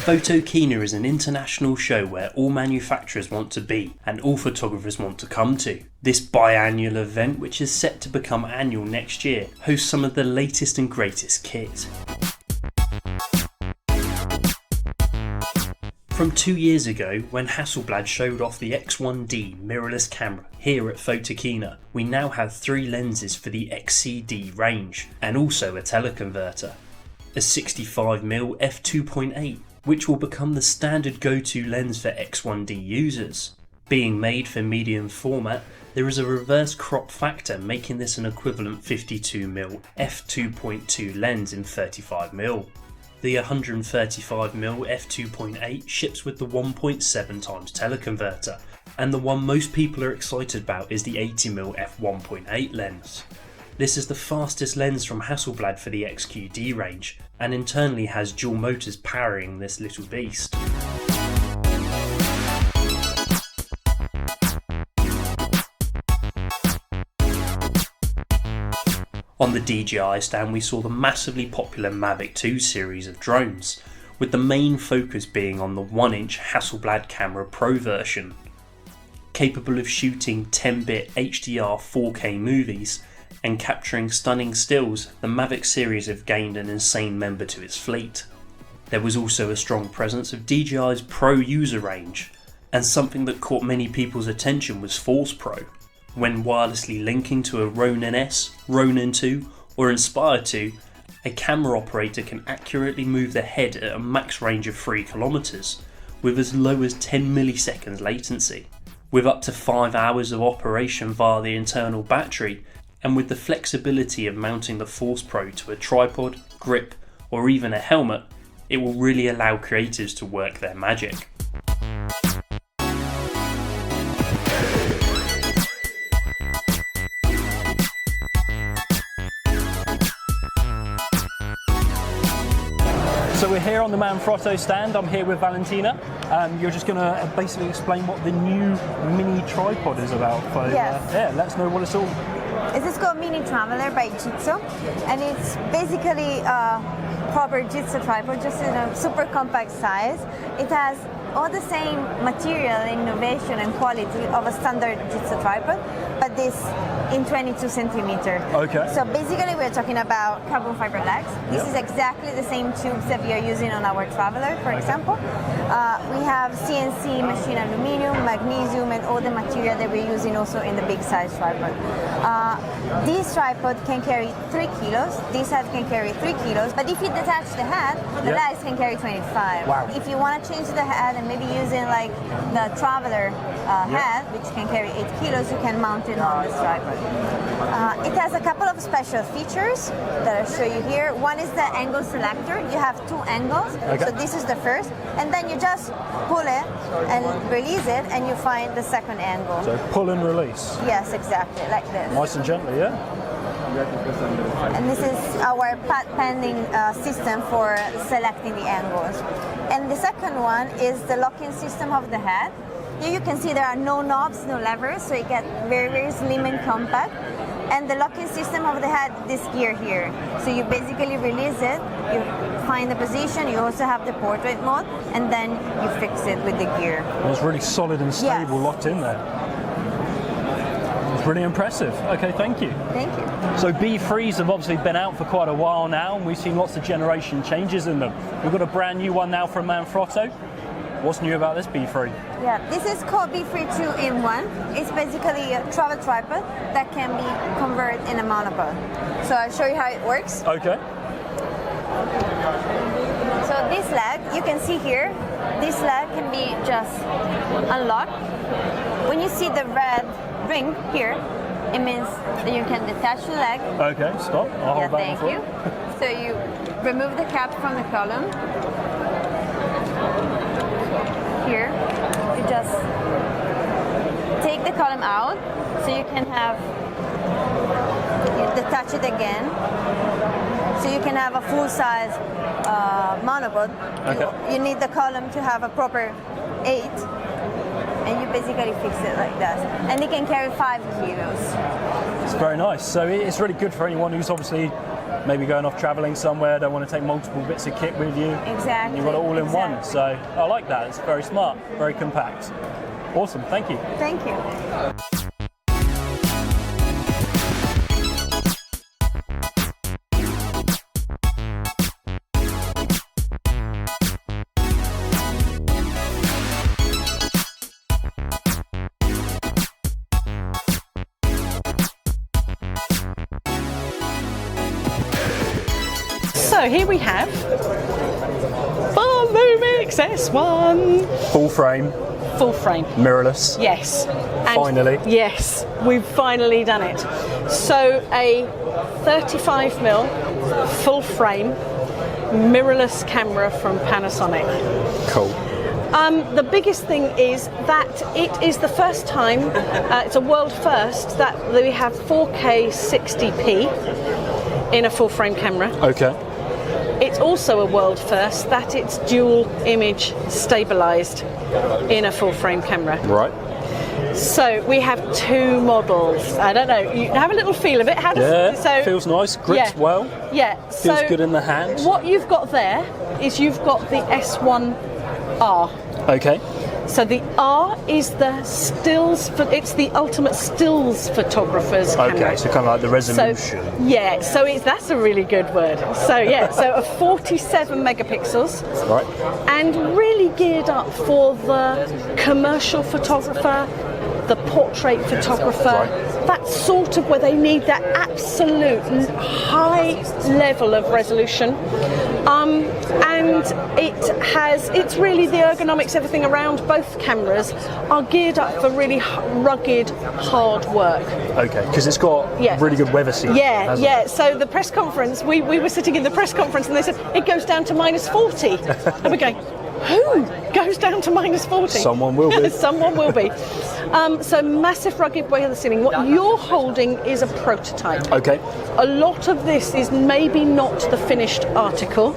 Photokina is an international show where all manufacturers want to be and all photographers want to come to. This biannual event, which is set to become annual next year, hosts some of the latest and greatest kit. From 2 years ago, when Hasselblad showed off the X1D mirrorless camera here at Photokina, we now have 3 lenses for the XCD range and also a teleconverter. A 65mm f2.8, which will become the standard go-to lens for X1D users. Being made for medium format, there is a reverse crop factor making this an equivalent 52mm f2.2 lens in 35mm. The 135mm f2.8 ships with the 1.7 times teleconverter, and the one most people are excited about is the 80mm f1.8 lens. This is the fastest lens from Hasselblad for the XQD range, and internally has dual motors powering this little beast. On the DJI stand we saw the massively popular Mavic 2 series of drones, with the main focus being on the 1-inch Hasselblad Camera Pro version. Capable of shooting 10-bit HDR 4K movies and capturing stunning stills, the Mavic series have gained an insane member to its fleet. There was also a strong presence of DJI's Pro user range, and something that caught many people's attention was Force Pro. When wirelessly linking to a Ronin S, Ronin 2 or Inspire 2, a camera operator can accurately move the head at a max range of 3 km, with as low as 10 milliseconds latency. With up to 5 hours of operation via the internal battery, and with the flexibility of mounting the Force Pro to a tripod, grip or even a helmet, it will really allow creatives to work their magic. So we're here on the Manfrotto stand. I'm here with Valentina. You're just going to basically explain what the new mini tripod is about. So, yes. Let us know what it's all. This is called Mini Traveler by Gitzo, and it's basically a proper Gitzo tripod, just in a super compact size. It has all the same material, innovation and quality of a standard Gitzo tripod, but this in 22 centimeter. Okay. So basically we're talking about carbon fiber legs. This is exactly the same tubes that we are using on our Traveler, for example. We have CNC machine aluminum, magnesium, and all the material that we're using also in the big size tripod. This tripod can carry 3 kilos, this head can carry 3 kilos, but if you detach the head, the legs can carry 25. Wow. If you want to change the head and maybe using like the Traveler head, which can carry 8 kilos, you can mount it on this tripod. It has a couple of special features that I'll show you here. One is the angle selector. You have 2 angles, so this is the first, and then you just pull it and release it, and you find the second angle. So pull and release. Yes, exactly, like this. Nice and gently, yeah? And this is our path-pending system for selecting the angles. And the second one is the locking system of the head. Here you can see there are no knobs, no levers, so you get very, very slim and compact. And the locking system of the head, this gear here. So you basically release it, you find the position, you also have the portrait mode, and then you fix it with the gear. And it's really solid and stable, locked in there. It's really impressive. Okay, thank you. Thank you. So B3s have obviously been out for quite a while now, and we've seen lots of generation changes in them. We've got a brand new one now from Manfrotto. What's new about this B3? Yeah, this is called B3 2-in-1. It's basically a travel tripod that can be converted in a monopod. So I'll show you how it works. Okay. So this leg, you can see here, this leg can be just unlocked. When you see the red ring here, it means that you can detach the leg. Okay, stop. I'll hold that thank you. So you remove the cap from the column. Here, you just take the column out, so you can have, you detach it again, so you can have a full-size monopod. Okay. You need the column to have a proper 8, and you basically fix it like that. And it can carry 5 kilos. It's very nice. So it's really good for anyone who's obviously maybe going off travelling somewhere, don't want to take multiple bits of kit with you. Exactly. You've got it all in one. So I like that. It's very smart, very compact. Awesome. Thank you. Thank you. So here we have Lumix S1. Full frame, Full frame. mirrorless. Yes. And Finally. Yes, we've finally done it. So a 35mm full frame mirrorless camera from Panasonic. Cool. The biggest thing is that it is the first time, it's a world first, that we have 4K 60p in a full frame camera. Okay. It's also a world first that it's dual image stabilized in a full frame camera. Right. So we have two models. I don't know, you have a little feel of it. How does, Yeah, feels nice, grips well. Yeah. Feels good in the hand. What you've got there is you've got the S1R. Okay. So the R is the stills, it's the ultimate stills photographer's camera. Okay, so kind of like the resolution. So, yeah, so that's a really good word. So yeah, so a 47 megapixels. Right. And really geared up for the commercial photographer, the portrait photographer. Right. That's sort of where they need that absolute high level of resolution. And it's really the ergonomics, everything around both cameras are geared up for really rugged, hard work. Okay, because it's got really good weather sealing. Yeah, yeah. So the press conference, we were sitting in the press conference and they said, it goes down to -40. And we're going, who goes down to -40? Someone will be. Someone will be. So massive rugged weather sealing. What you're holding is a prototype. Okay. A lot of this is maybe not the finished article.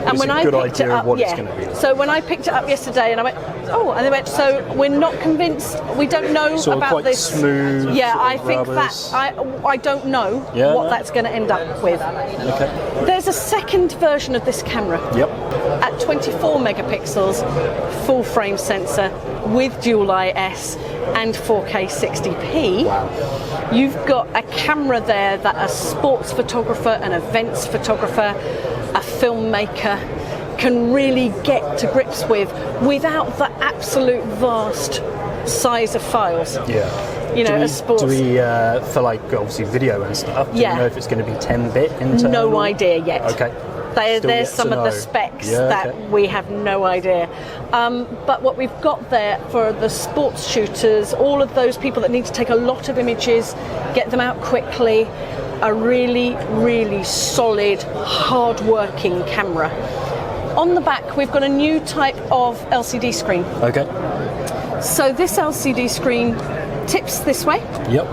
And when I picked it up, it's going to be. So when I picked it up yesterday, and I went, oh, and they went, so we're not convinced. We don't know sort about of quite this. Smooth. Yeah, sort I of think rubbers. that I don't know what that's going to end up with. Okay. There's a second version of this camera. Yep. At 24 megapixels, full frame sensor with dual IS and 4K 60p. Wow. You've got a camera there that a sports photographer, an events photographer, a filmmaker can really get to grips with without the absolute vast size of files. Yeah. You know, as sports. Do we, for like obviously video and stuff, do you know if it's going to be 10-bit internal? No idea yet. Okay. There's some of the specs that we have no idea. But what we've got there for the sports shooters, all of those people that need to take a lot of images, get them out quickly, a really, really solid, hard-working camera. On the back, we've got a new type of LCD screen. Okay. So this LCD screen tips this way. Yep.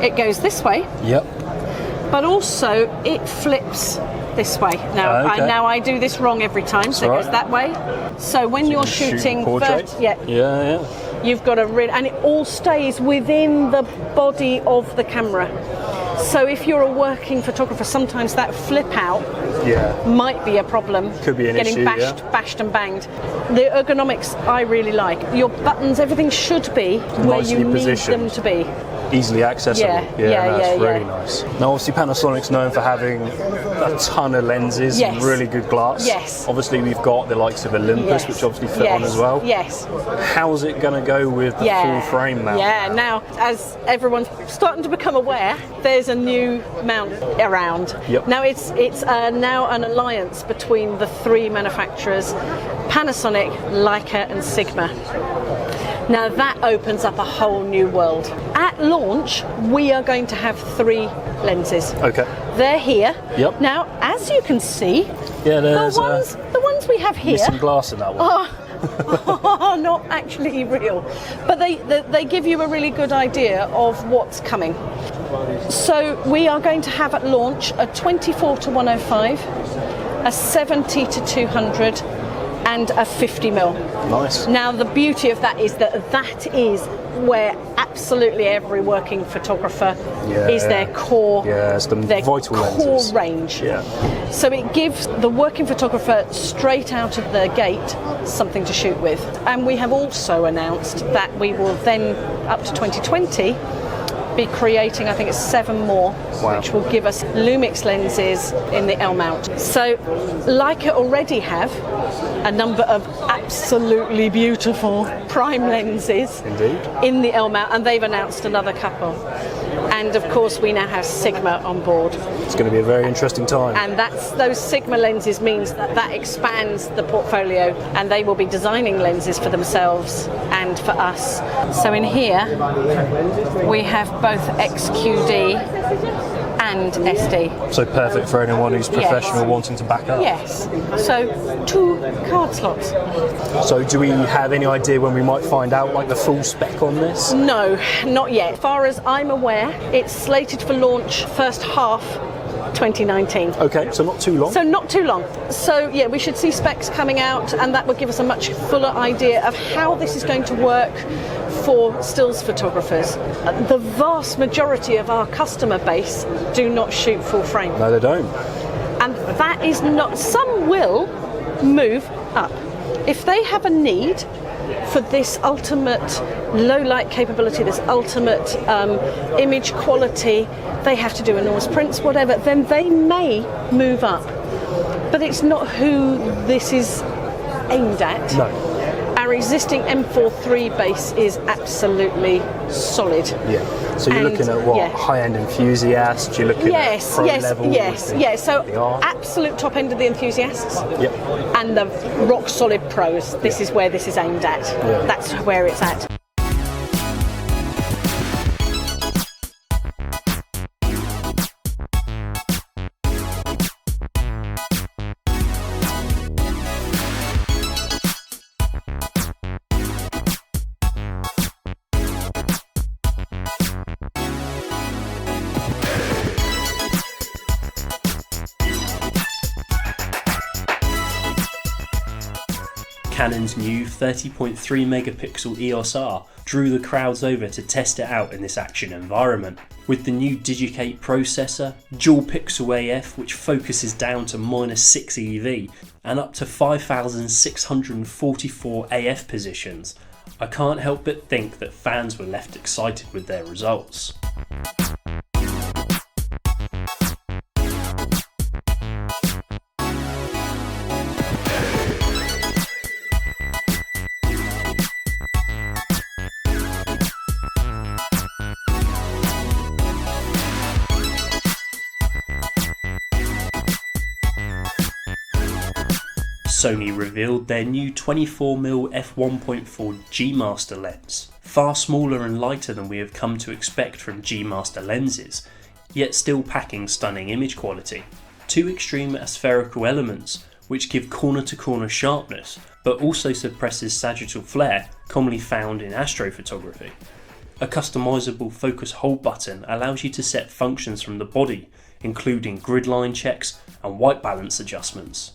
It goes this way. Yep. But also it flips this way. Now, I do this wrong every time, so it goes that way. So when you're shooting portrait, you've got and it all stays within the body of the camera. So if you're a working photographer, sometimes that flip out might be a problem. Could be an issue, bashed and banged. The ergonomics I really like. Your buttons, everything should be where you need them to be. Easily accessible. That's really nice. Now, obviously, Panasonic's known for having a ton of lenses and really good glass. Yes. Obviously, we've got the likes of Olympus, which obviously fit on as well. Yes. How's it going to go with the full frame mount? Yeah. Now, as everyone's starting to become aware, there's a new mount around. Yep. Now, it's now an alliance between the three manufacturers: Panasonic, Leica, and Sigma. Now that opens up a whole new world. At launch, we are going to have 3 lenses. Okay. They're here. Yep. Now, as you can see, there's the ones we have here missing glass in that one. are not actually real, but they give you a really good idea of what's coming. So we are going to have at launch a 24-105, a 70-200. And a 50mm. Nice. Now the beauty of that is that is where absolutely every working photographer is their core, it's the their vital core lenses. range. Yeah. So it gives the working photographer straight out of the gate something to shoot with. And we have also announced that we will then, up to 2020, be creating, I think it's 7 more, which will give us Lumix lenses in the L mount. So Leica already have a number of absolutely beautiful prime lenses in the L mount, and they've announced another couple. And of course we now have Sigma on board. It's going to be a very interesting time. And those Sigma lenses means that expands the portfolio, and they will be designing lenses for themselves and for us. So in here we have both XQD and SD. So perfect for anyone who's professional wanting to back up. Yes. So 2 card slots. So do we have any idea when we might find out like the full spec on this? No, not yet. As far as I'm aware, it's slated for launch first half 2019. Okay, so not too long. So not too long. So yeah, we should see specs coming out, and that will give us a much fuller idea of how this is going to work for stills photographers. The vast majority of our customer base do not shoot full frame. No, they don't. And that is not, some will move up. If they have a need for this ultimate low light capability, this ultimate image quality, they have to do enormous prints, whatever, then they may move up. But it's not who this is aimed at. No. Our existing M4.3 base is absolutely solid. Yeah. So you're looking at what, high-end enthusiasts? You're looking at pro level? Yes. So absolute top end of the enthusiasts. Yep. And the rock solid pros. This is where this is aimed at. Yeah. That's where it's at. Canon's new 30.3 megapixel EOS R drew the crowds over to test it out in this action environment. With the new DJI processor, dual pixel AF which focuses down to -6 EV and up to 5,644 AF positions, I can't help but think that fans were left excited with their results. Sony revealed their new 24mm f1.4 G Master lens, far smaller and lighter than we have come to expect from G Master lenses, yet still packing stunning image quality. 2 extreme aspherical elements which give corner-to-corner sharpness, but also suppresses sagittal flare commonly found in astrophotography. A customizable focus hold button allows you to set functions from the body, including grid line checks and white balance adjustments.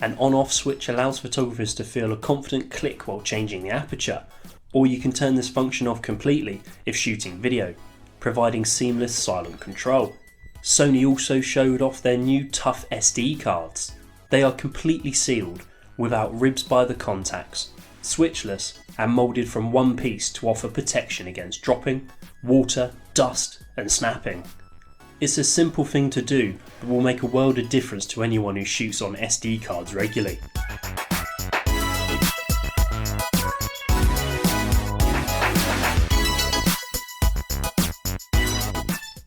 An on-off switch allows photographers to feel a confident click while changing the aperture, or you can turn this function off completely if shooting video, providing seamless silent control. Sony also showed off their new tough SD cards. They are completely sealed, without ribs by the contacts, switchless and moulded from one piece to offer protection against dropping, water, dust and snapping. It's a simple thing to do, but will make a world of difference to anyone who shoots on SD cards regularly.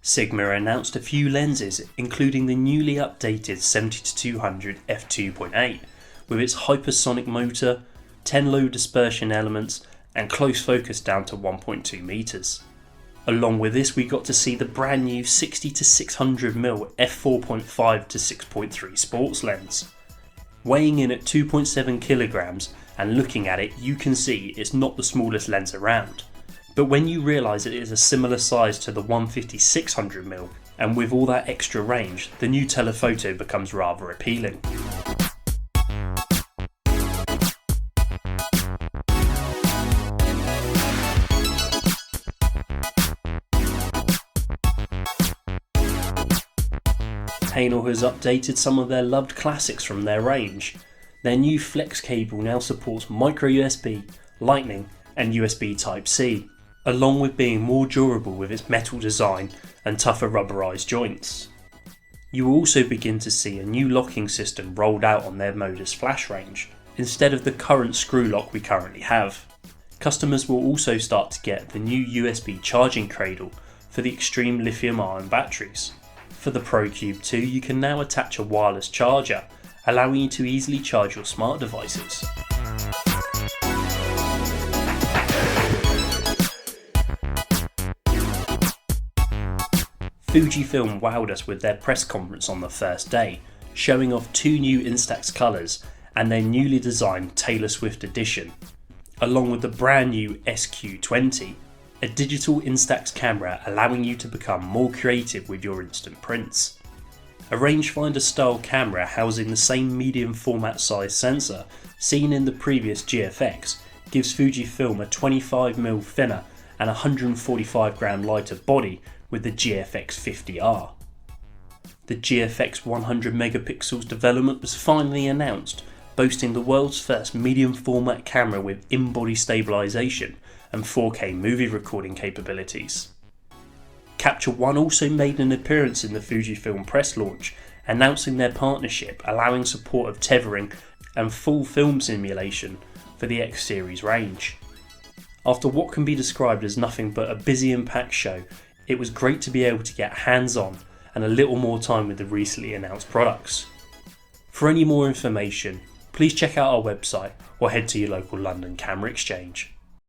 Sigma announced a few lenses, including the newly updated 70-200 f2.8, with its hypersonic motor, 10 low dispersion elements, and close focus down to 1.2 meters. Along with this, we got to see the brand new 60-600mm f4.5 to 6.3 sports lens. Weighing in at 2.7 kilograms and looking at it, you can see it's not the smallest lens around. But when you realise it is a similar size to the 150-600mm, and with all that extra range, the new telephoto becomes rather appealing. Hahnel has updated some of their loved classics from their range. Their new flex cable now supports micro USB, Lightning and USB Type-C, along with being more durable with its metal design and tougher rubberized joints. You will also begin to see a new locking system rolled out on their Modus flash range, instead of the current screw lock we currently have. Customers will also start to get the new USB charging cradle for the extreme lithium-ion batteries. For the ProCube 2, you can now attach a wireless charger, allowing you to easily charge your smart devices. Fujifilm wowed us with their press conference on the first day, showing off 2 new Instax colours and their newly designed Taylor Swift edition, along with the brand new SQ20, a digital Instax camera allowing you to become more creative with your instant prints. A rangefinder style camera housing the same medium format size sensor seen in the previous GFX gives Fujifilm a 25mm thinner and 145g lighter body with the GFX 50R. The GFX 100MP development was finally announced, boasting the world's first medium format camera with in-body stabilisation and 4K movie recording capabilities. Capture One also made an appearance in the Fujifilm press launch, announcing their partnership allowing support of tethering and full film simulation for the X series range. After what can be described as nothing but a busy and packed show, it was great to be able to get hands-on and a little more time with the recently announced products. For any more information, please check out our website or head to your local London Camera Exchange.